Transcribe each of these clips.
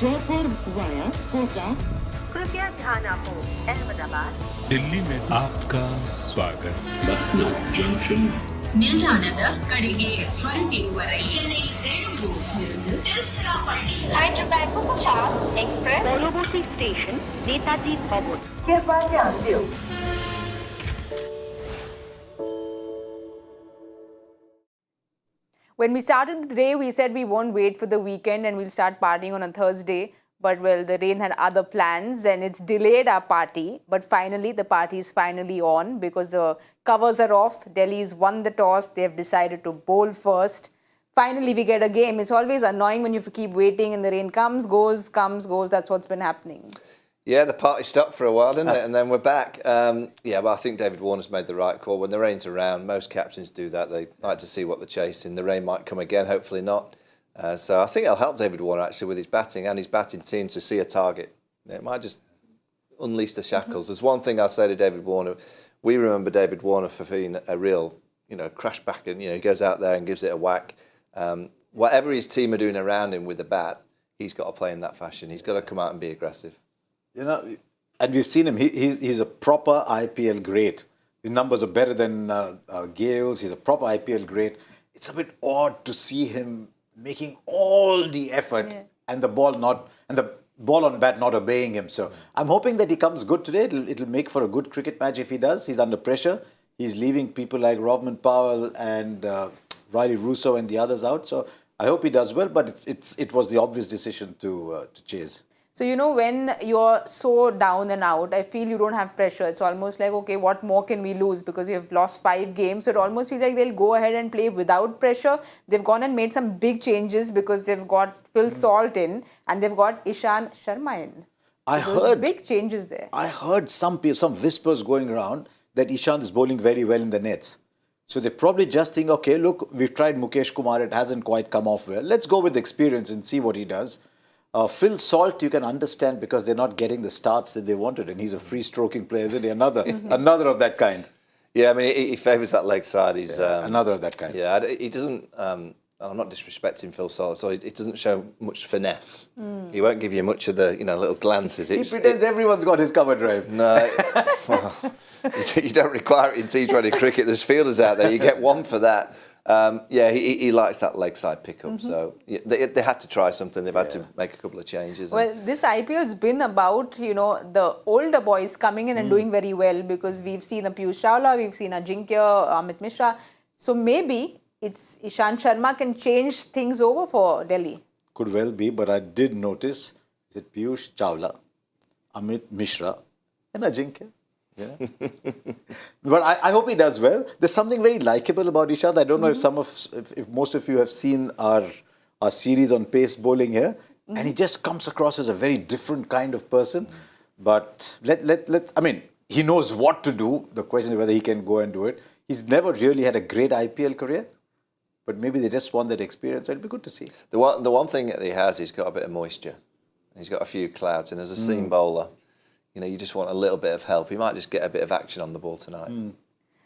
Jaipur via Kota. कृपया ध्यान आपो अहमदाबाद दिल्ली में आपका स्वागत लखनऊ जंक्शन ನಿಲ್ದಾಣದ ಕಡೆಗೆ ಹೊರಟಿರುವರೈ ಚೆನ್ನೈ ತಿರುಚಿರಾಪಳ್ಳಿ हैदराबाद को 50 एक्सप्रेस पॉलोबोटी स्टेशन नेताजी भवन कृपया ध्यान दो। When we started the day, we said we won't wait for the weekend and we'll start partying on a Thursday. But, well, the rain had other plans and it's delayed our party. But finally, the party is finally on because the covers are off. Delhi's won the toss. They've decided to bowl first. Finally, we get a game. It's always annoying when you have to keep waiting and the rain comes, goes. That's what's been happening. Yeah, the party stopped for a while, didn't it? And then we're back. Yeah, but I think David Warner's made the right call. When the rain's around, most captains do that. They like to see what they're chasing. The rain might come again, hopefully not. So I think it'll help David Warner actually with his batting and his batting team to see a target. It might just unleash the shackles. There's one thing I'll say to David Warner. We remember David Warner for being a real, crash back and, he goes out there and gives it a whack. Whatever his team are doing around him with the bat, he's got to play in that fashion. He's got to come out and be aggressive. And we've seen him. He's a proper IPL great. His numbers are better than Gale's. He's a proper IPL great. It's a bit odd to see him making all the effort and the ball on bat not obeying him. So I'm hoping that he comes good today. It'll make for a good cricket match if he does. He's under pressure. He's leaving people like Rovman Powell and Riley Russo and the others out. So I hope he does well. But it was the obvious decision to chase. So, when you're so down and out, I feel you don't have pressure. It's almost like, okay, what more can we lose? Because we have lost 5 games. So it almost feels like they'll go ahead and play without pressure. They've gone and made some big changes because they've got Phil Salt in and they've got Ishant Sharma in. Big changes there. I heard some whispers going around that Ishant is bowling very well in the nets. So they probably just think, okay, look, we've tried Mukesh Kumar. It hasn't quite come off well. Let's go with experience and see what he does. Phil Salt, you can understand because they're not getting the starts that they wanted, and he's a free-stroking player, isn't he? Another of that kind. Yeah, I mean, he favours that leg side. He's another of that kind. Yeah, he doesn't. I'm not disrespecting Phil Salt, so it doesn't show much finesse. He won't give you much of the little glances. He pretends everyone's got his cover drive. No, you don't require it in T20 cricket. There's fielders out there. You get one for that. He likes that leg side pickup. So they had to try something. They've had to make a couple of changes. Well, this IPL's been about, the older boys coming in and doing very well because we've seen a Piyush Chawla, we've seen Ajinkya, Amit Mishra. So maybe it's Ishant Sharma can change things over for Delhi. Could well be, but I did notice that Piyush Chawla, Amit Mishra and Ajinkya. Yeah. But I hope he does well. There's something very likeable about Ishant. I don't know if most of you have seen our series on pace bowling here, and he just comes across as a very different kind of person. But he knows what to do. The question is whether he can go and do it. He's never really had a great IPL career, but maybe they just want that experience. It'll be good to see. The one thing that he has, he's got a bit of moisture. He's got a few clouds, and as a seam bowler, you just want a little bit of help. He might just get a bit of action on the ball tonight.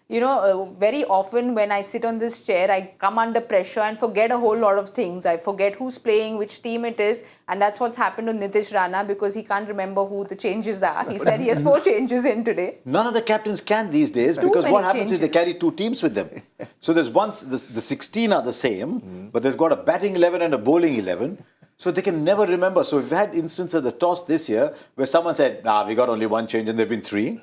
Very often when I sit on this chair, I come under pressure and forget a whole lot of things. I forget who's playing, which team it is. And that's what's happened to Nitish Rana because he can't remember who the changes are. He said he has 4 changes in today. None of the captains can these days because what happens is they carry 2 teams with them. So there's the 16 are the same, but there's got a batting 11 and a bowling 11. So they can never remember. So we've had instances of the toss this year where someone said, we got only 1 change and there have been 3.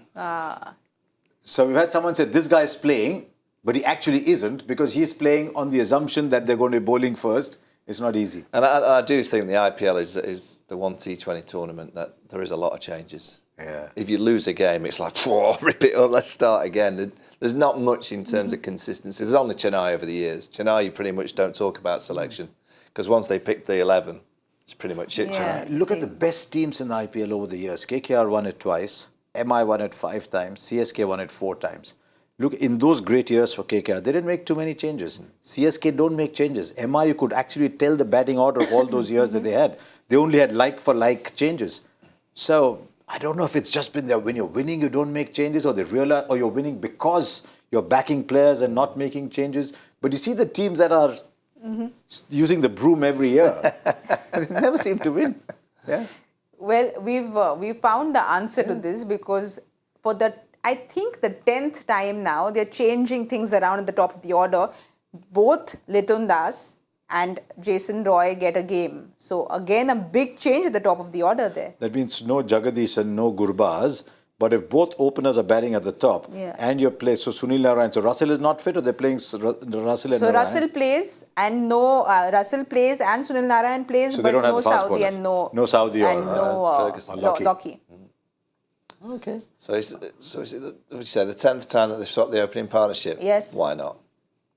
So we've had someone say, this guy is playing, but he actually isn't because he's playing on the assumption that they're going to be bowling first. It's not easy. And I do think the IPL is the one T20 tournament that there is a lot of changes. Yeah. If you lose a game, it's like, rip it up, let's start again. There's not much in terms of consistency. There's only Chennai over the years. Chennai, you pretty much don't talk about selection because once they pick the 11, it's pretty much it. Yeah, look at the best teams in the IPL over the years. KKR won it twice. MI won it 5 times. CSK won it 4 times. Look, in those great years for KKR, they didn't make too many changes. CSK don't make changes. MI, you could actually tell the batting order of all those years that they had. They only had like-for-like changes. So I don't know if it's just been there. When you're winning, you don't make changes, or you're winning because you're backing players and not making changes. But you see the teams that are using the broom every year. They never seem to win. Yeah. Well, we've found the answer to this because for I think the 10th time now, they're changing things around at the top of the order. Both Litton Das and Jason Roy get a game. So again, a big change at the top of the order there. That means no Jagadish and no Gurbaz. But if both openers are batting at the top and you're playing, so Sunil Narayan, so Russell is not fit or they're playing Russell and So Narayan? Russell plays and Russell plays and Sunil Narayan plays, So but they don't have no the fast Saudi bowlers. and no Saudi and or no Ferguson. Lockie. Okay. So is it, would you say the 10th time that they've swapped the opening partnership? Yes. Why not?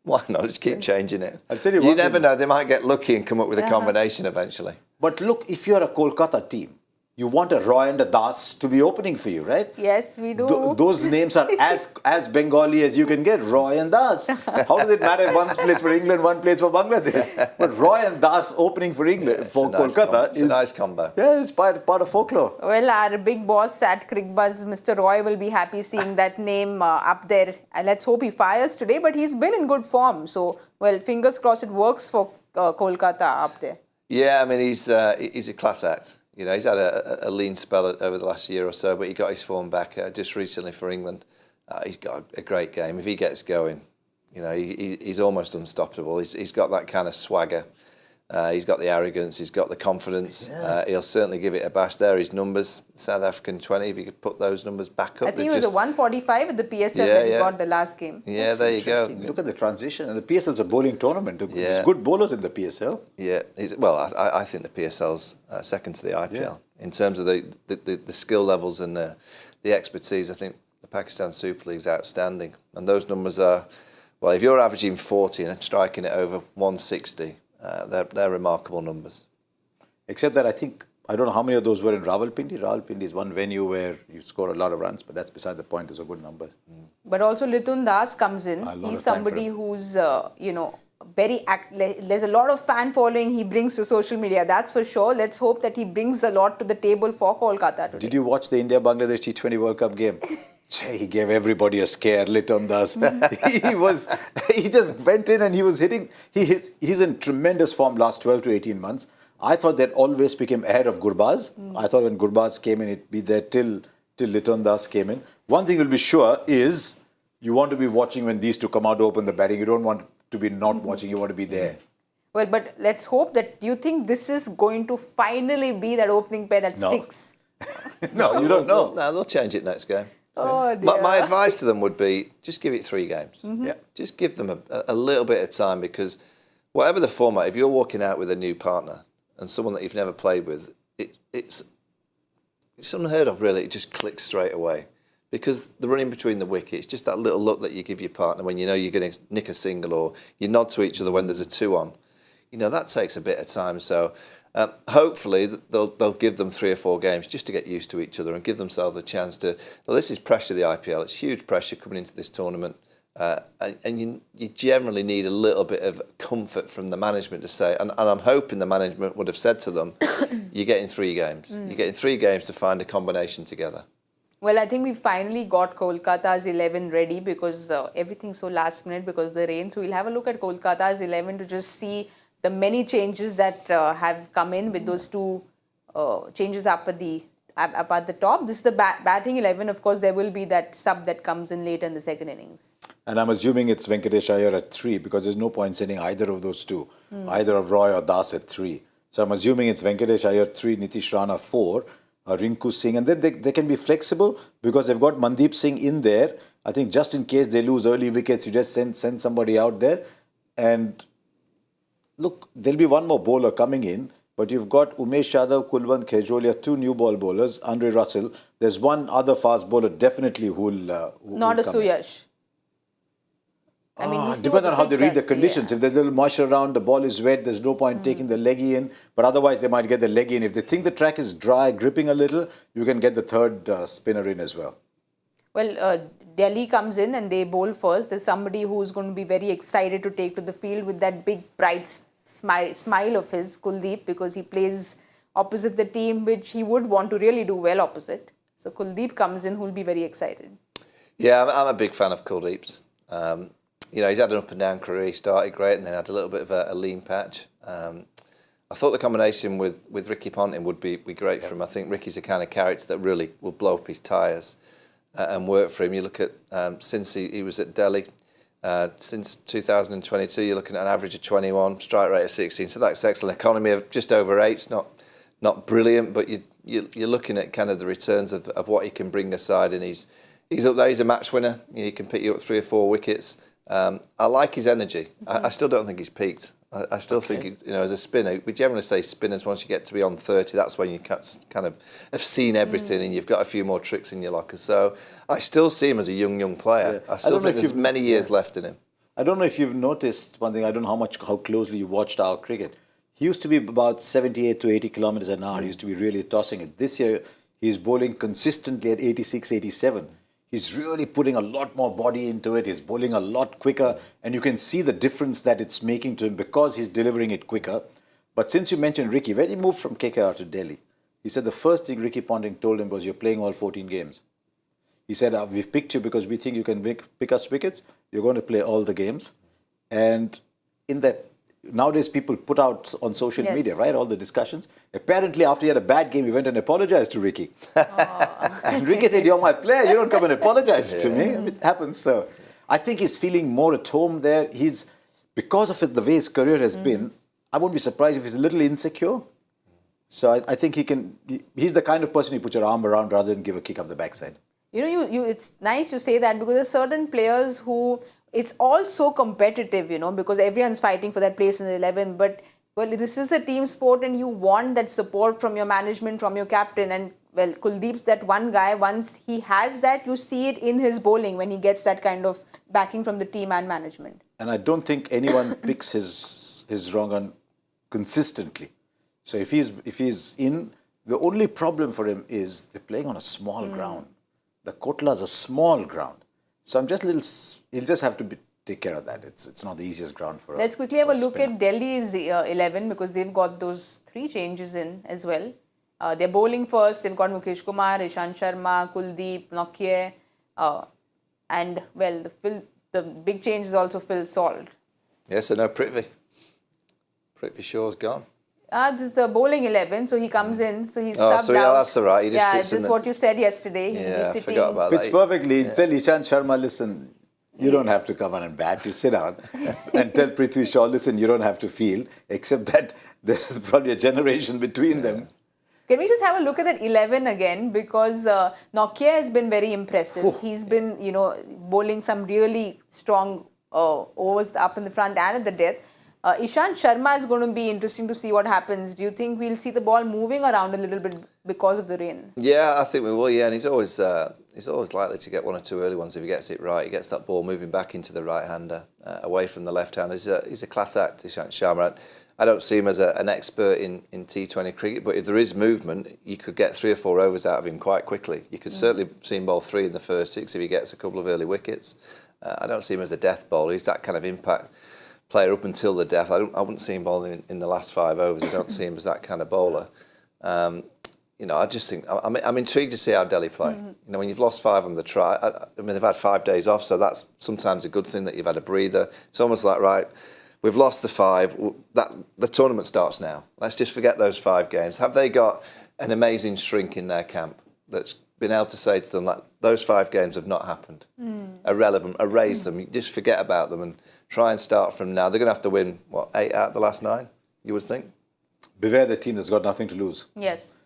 Why not? Just keep changing it. I'll tell you You one never thing. know. They might get lucky and come up with a combination eventually. But look, if you're a Kolkata team, you want a Roy and a Das to be opening for you, right? Yes, we do. Those names are as Bengali as you can get, Roy and Das. How does it matter if one plays for England, one plays for Bangladesh? But Roy and Das opening for England, for Kolkata It's a nice combo. Yeah, it's part of folklore. Well, our big boss at Cricbuzz, Mr. Roy, will be happy seeing that name up there. And let's hope he fires today, but he's been in good form. So, well, fingers crossed it works for Kolkata up there. Yeah, I mean, he's a class act. You know, he's had a lean spell over the last year or so, but he got his form back just recently for England. He's got a great game. If he gets going, you know, he's almost unstoppable. He's got that kind of swagger. He's got the arrogance. He's got the confidence. He'll certainly give it a bash. There are his numbers, South African 20. If you could put those numbers back up. I think it was a 145 at the PSL that he got the last game. Yeah, there you go. Look at the transition. And the PSL is a bowling tournament. There's good bowlers in the PSL. Yeah, I think the PSL's second to the IPL. In terms of the skill levels and the expertise. I think the Pakistan Super League is outstanding. And those numbers are, well, if you're averaging 40 and striking it over 160, they're remarkable numbers. Except that I don't know how many of those were in Rawalpindi. Rawalpindi is one venue where you score a lot of runs, but that's beside the point. Those are good numbers. But also Litton Das comes in. He's somebody who's, there's a lot of fan following he brings to social media, that's for sure. Let's hope that he brings a lot to the table for Kolkata today. Did you watch the India-Bangladesh T20 World Cup game? He gave everybody a scare, Litton Das. He just went in and he was hitting. He's in tremendous form last 12 to 18 months. I thought that always became ahead of Gurbaz. I thought when Gurbaz came in, it'd be there till Litton Das came in. One thing you'll be sure is you want to be watching when these two come out to open the batting. You don't want to be not watching. You want to be there. Well, but let's hope that, do you think this is going to finally be that opening pair that sticks? No, you don't know. No, they'll change it next game. Oh, dear. My advice to them would be just give it 3 games. Yeah. Just give them a little bit of time, because whatever the format, if you're walking out with a new partner and someone that you've never played with, it's unheard of, really. It just clicks straight away, because the running between the wickets, just that little look that you give your partner when you know you're going to nick a single, or you nod to each other when there's a 2 on. You know, that takes a bit of time. So hopefully they'll give them 3 or 4 games just to get used to each other and give themselves a chance to. Well, this is pressure, the IPL. It's huge pressure coming into this tournament. And you generally need a little bit of comfort from the management to say, and I'm hoping the management would have said to them, you're getting 3 games. You're getting 3 games to find a combination together. Well, I think we finally got Kolkata's 11 ready, because everything's so last minute because of the rain. So we'll have a look at Kolkata's 11 to just see the many changes that have come in with those 2 changes up at the top. This is the batting 11. Of course, there will be that sub that comes in later in the second innings. And I'm assuming it's Venkatesh Iyer at 3, because there's no point sending either of those 2, either of Roy or Das at 3. So I'm assuming it's Venkatesh Iyer 3, Nitish Rana 4, Rinku Singh. And then they can be flexible because they've got Mandeep Singh in there. I think just in case they lose early wickets, you just send somebody out there. And look, there'll be one more bowler coming in, but you've got Umesh Yadav, Kulwant Khejrolia, 2 new ball bowlers, Andre Russell. There's one other fast bowler definitely who Not a Suyash. I mean, we see depends what on how the they read the pitch does, conditions. yeah. If there's a little moisture around, the ball is wet, there's no point taking the leggy in. But otherwise, they might get the leggy in. If they think the track is dry, gripping a little, you can get the 3rd spinner in as well. Well, Delhi comes in and they bowl first. There's somebody who's going to be very excited to take to the field with that big, bright smile of his, Kuldeep, because he plays opposite the team which he would want to really do well opposite. So Kuldeep comes in, who'll be very excited. Yeah, I'm a big fan of Kuldeep's. He's had an up and down career. He started great and then had a little bit of a lean patch. I thought the combination with Ricky Ponting would be great for him. I think Ricky's the kind of character that really will blow up his tyres and work for him. You look at since he was at Delhi, since 2022, you're looking at an average of 21, strike rate of 16. So that's excellent. Economy of just over 8. It's not brilliant, but you're looking at kind of the returns of what he can bring aside, and he's up there. He's a match winner. He can pick you up 3 or 4 wickets. I like his energy. I still don't think he's peaked. I still think, as a spinner, we generally say spinners, once you get to be on 30, that's when you kind of have seen everything and you've got a few more tricks in your locker. So I still see him as a young player. Yeah. I still think there's many years left in him. I don't know if you've noticed one thing. I don't know how closely you watched our cricket. He used to be about 78 to 80 kilometers an hour. He used to be really tossing it. This year, he's bowling consistently at 86, 87. He's really putting a lot more body into it. He's bowling a lot quicker. And you can see the difference that it's making to him because he's delivering it quicker. But since you mentioned Ricky, when he moved from KKR to Delhi, he said the first thing Ricky Ponting told him was, you're playing all 14 games. He said, we've picked you because we think you can pick us wickets. You're going to play all the games. And in that, nowadays people put out on social media, right, all the discussions. Apparently, after he had a bad game, he went and apologized to Ricky. And Ricky said, you're my player. You don't come and apologize to me. It happens. So I think he's feeling more at home there. Because of it, the way his career has been, I won't be surprised if he's a little insecure. So I think he's the kind of person you put your arm around rather than give a kick up the backside. It's nice you say that, because there's certain players who, it's all so competitive, because everyone's fighting for that place in the 11. But, well, this is a team sport and you want that support from your management, from your captain. And, well, Kuldeep's that one guy. Once he has that, you see it in his bowling when he gets that kind of backing from the team and management. And I don't think anyone picks his wrong on consistently. So if he's in, the only problem for him is they're playing on a small ground. The Kotla is a small ground. So he'll just have to take care of that. It's not the easiest ground for Let's quickly have a look at Delhi's 11, because they've got those 3 changes in as well. They're bowling first. They've got Mukesh Kumar, Ishant Sharma, Kuldeep, Nokia, and, well, the big change is also Phil Salt. Yes, so no Prithvi. Prithvi Shaw's gone. This is the bowling 11, so he comes in, so he's subbed out. That's all right. He just sits this is what you said yesterday. Yeah, I forgot about that. Fits perfectly. Tell Ishant Sharma, listen, you don't have to come on and bat. You sit down and tell Prithvi Shaw, listen, you don't have to field, except that there's probably a generation between them. Can we just have a look at that 11 again? Because Nokia has been very impressive. He's been, bowling some really strong overs up in the front and at the death. Ishant Sharma is going to be interesting to see what happens. Do you think we'll see the ball moving around a little bit because of the rain? Yeah, I think we will, and he's always likely to get 1 or 2 early ones if he gets it right. He gets that ball moving back into the right-hander, away from the left-hander. He's a class act, Ishant Sharma. I don't see him as an expert in T20 cricket, but if there is movement, you could get 3 or 4 overs out of him quite quickly. You could certainly see him bowl 3 in the first 6 if he gets a couple of early wickets. I don't see him as a death bowler. He's that kind of impact player up until the death. I wouldn't see him bowling in the last 5 overs. I don't see him as that kind of bowler. I just think I'm intrigued to see how Delhi play. When you've lost 5 on the trot, I mean, they've had 5 days off, so that's sometimes a good thing that you've had a breather. It's almost like, right, we've lost the 5. The tournament starts now. Let's just forget those 5 games. Have they got an amazing shrink in their camp that's been able to say to them that those 5 games have not happened, irrelevant, erase them, you just forget about them and try and start from now. They're going to have to win, 8 out of the last 9, you would think? Beware the team that's got nothing to lose. Yes.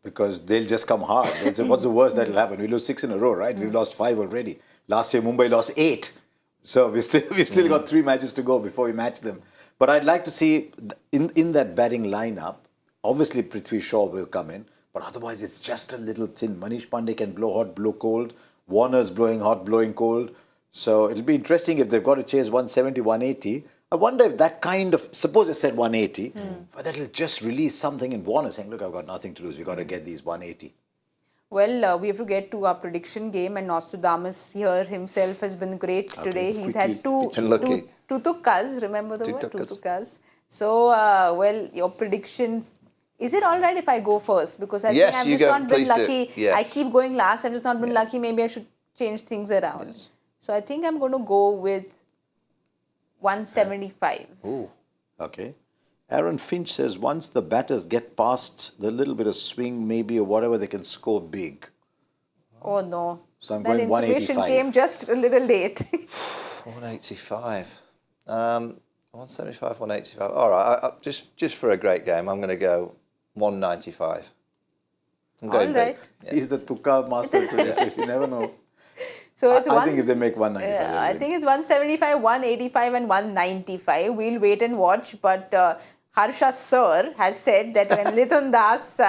Because they'll just come hard. They'll say, what's the worst that'll happen? We lose 6 in a row, right? We've lost 5 already. Last year, Mumbai lost 8. So we've still got 3 matches to go before we match them. But I'd like to see, in that batting lineup, obviously Prithvi Shaw will come in, but otherwise it's just a little thin. Manish Pandey can blow hot, blow cold. Warner's blowing hot, blowing cold. So it'll be interesting if they've got to chase 170, 180. I wonder if that kind of, suppose I said 180, but that'll just release something in Warner saying, look, I've got nothing to lose. We've got to get these 180. Well, we have to get to our prediction game, and Nostradamus here himself has been great today. He's had two tukkas, remember the word? Two tukkas. So, your prediction, is it all right if I go first? Because I think I've just not been lucky. Yes. I keep going last, I've just not been lucky. Maybe I should change things around. Yes. So, I think I'm going to go with 175. Ooh, okay. Aaron Finch says once the batters get past the little bit of swing, maybe or whatever, they can score big. Oh no. So I'm that going information 185. came just a little late. 185. 175, 185. All right, just for a great game, I'm going to go 195. I'm going All right. big. Yeah. He's the Tuka master today, so you never know. So it's I think if they make 195, Yeah, they'll I win. think it's 175, 185 and 195. We'll wait and watch. But Harsha Sir has said that when Lithan Das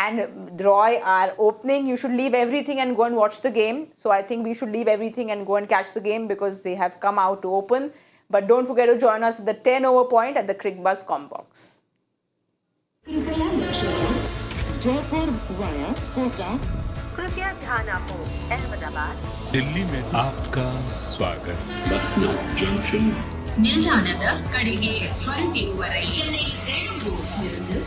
and Roy are opening, you should leave everything and go and watch the game. So I think we should leave everything and go and catch the game because they have come out to open. But don't forget to join us at the 10 over point at the Cricbuzz Combox. Jaipur via Kota, कृपया ध्यान आपको अहमदाबाद दिल्ली में आपका स्वागत Lucknow Junction, ನಿಲ್ದಾಣದ ಕಡೆಗೆ ಹೊರಟಿರುವವರೇ Chennai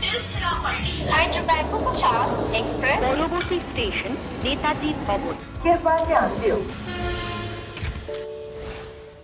Tiruchirappalli Hyderabad Superfast Express Kolkata Station Netaji Bhavan. कृपया ध्यान दें